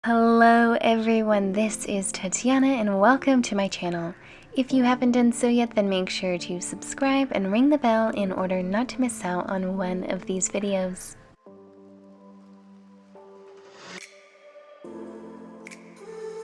Hello everyone, this is Tatyana and welcome to my channel. If you haven't done so yet, then make sure to subscribe and ring the bell in order not to miss out on one of these videos.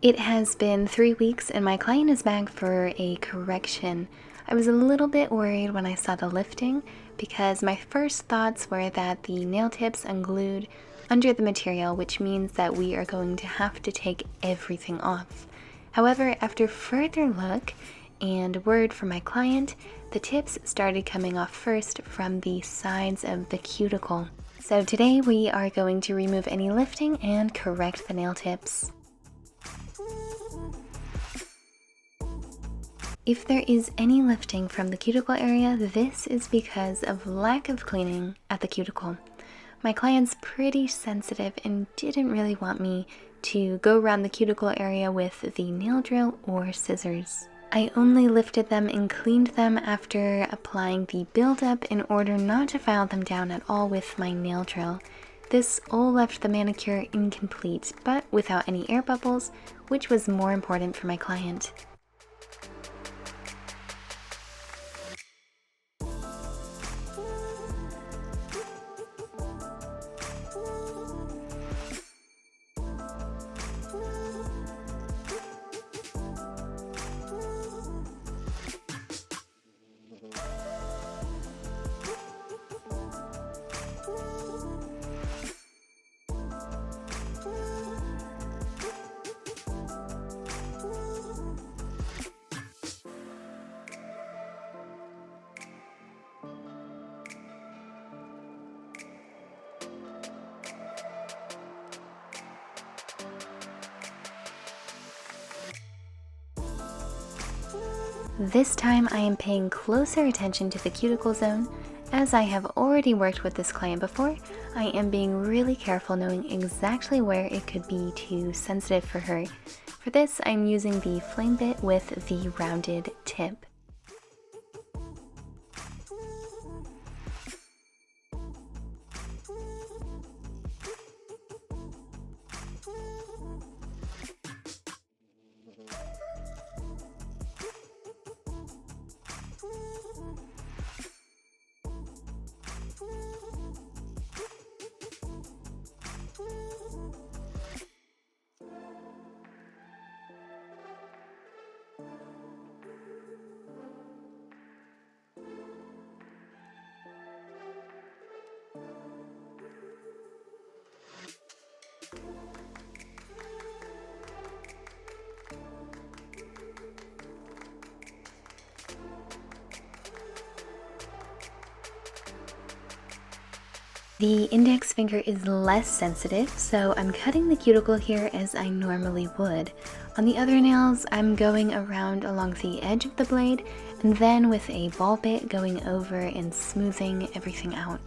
It has been 3 weeks and my client is back for a correction. I was a little bit worried when I saw the lifting because my first thoughts were that the nail tips unglued under the material, which means that we are going to have to take everything off. However, after further look and word from my client, the tips started coming off first from the sides of the cuticle. So today we are going to remove any lifting and correct the nail tips. If there is any lifting from the cuticle area, this is because of lack of cleaning at the cuticle. My client's pretty sensitive and didn't really want me to go around the cuticle area with the nail drill or scissors. I only lifted them and cleaned them after applying the buildup in order not to file them down at all with my nail drill. This all left the manicure incomplete, but without any air bubbles, which was more important for my client. This time I am paying closer attention to the cuticle zone. As I have already worked with this client before, I am being really careful knowing exactly where it could be too sensitive for her. For this, I'm using the flame bit with the rounded tip. The index finger is less sensitive, so I'm cutting the cuticle here as I normally would. On the other nails, I'm going around along the edge of the blade, and then with a ball bit going over and smoothing everything out.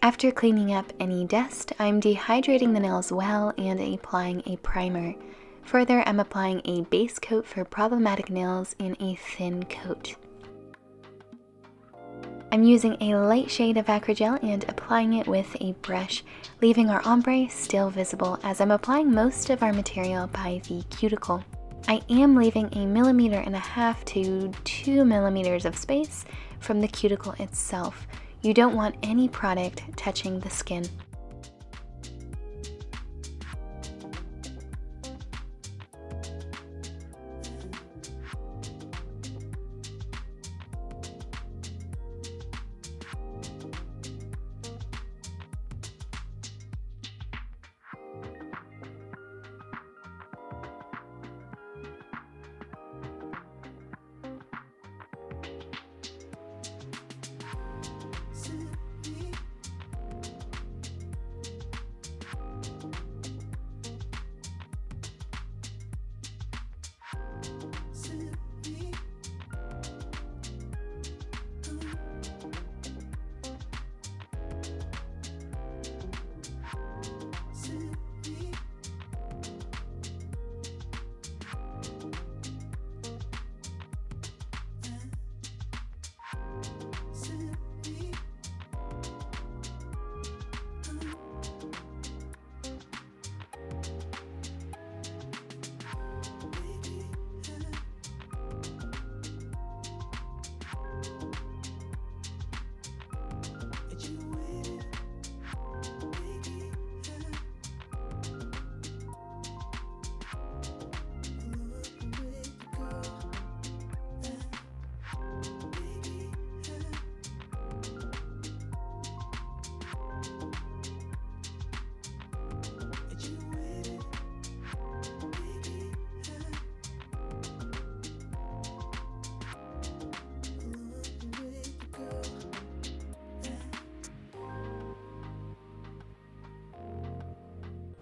After cleaning up any dust, I'm dehydrating the nails well and applying a primer. Further, I'm applying a base coat for problematic nails in a thin coat. I'm using a light shade of acrygel and applying it with a brush, leaving our ombre still visible as I'm applying most of our material by the cuticle. I am leaving 1.5 millimeters to 2 millimeters of space from the cuticle itself. You don't want any product touching the skin.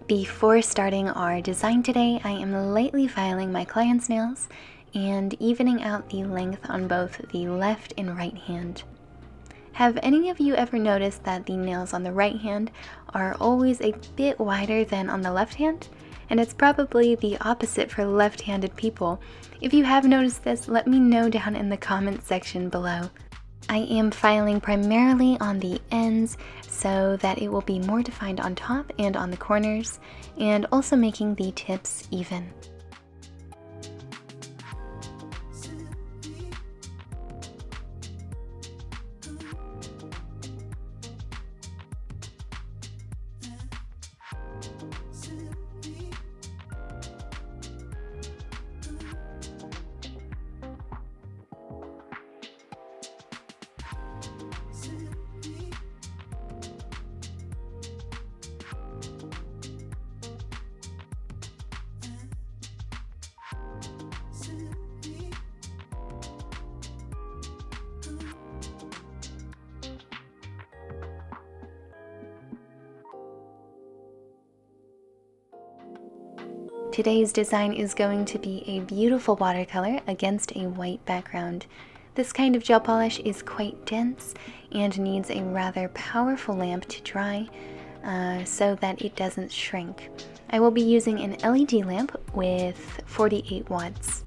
Before starting our design today, I am lightly filing my client's nails and evening out the length on both the left and right hand. Have any of you ever noticed that the nails on the right hand are always a bit wider than on the left hand? And it's probably the opposite for left-handed people. If you have noticed this, let me know down in the comment section below. I am filing primarily on the ends so that it will be more defined on top and on the corners, and also making the tips even. Today's design is going to be a beautiful watercolor against a white background. This kind of gel polish is quite dense and needs a rather powerful lamp to dry so that it doesn't shrink. I will be using an LED lamp with 48 watts.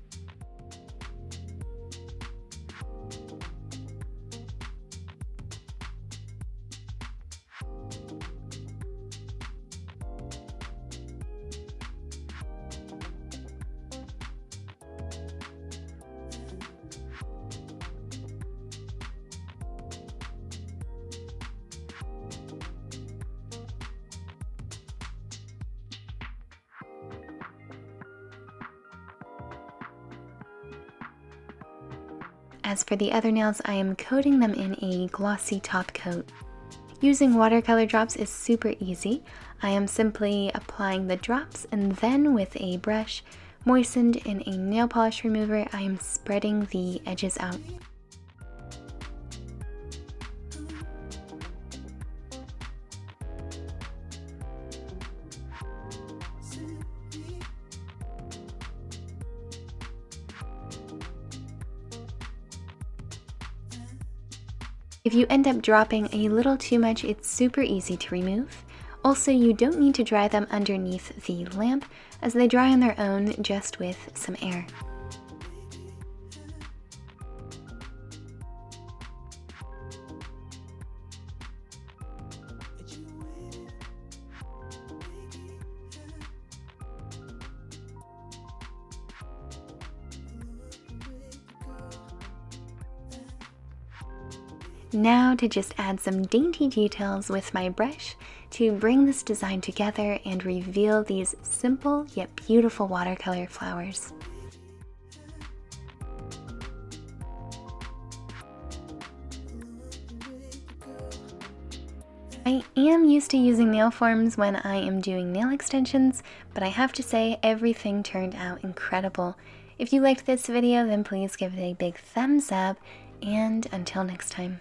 As for the other nails, I am coating them in a glossy top coat. Using watercolor drops is super easy. I am simply applying the drops and then with a brush moistened in a nail polish remover, I am spreading the edges out. If you end up dropping a little too much, it's super easy to remove. Also, you don't need to dry them underneath the lamp, as they dry on their own just with some air. Now to just add some dainty details with my brush to bring this design together and reveal these simple yet beautiful watercolor flowers. I am used to using nail forms when I am doing nail extensions, but I have to say everything turned out incredible. If you liked this video, then please give it a big thumbs up, and until next time.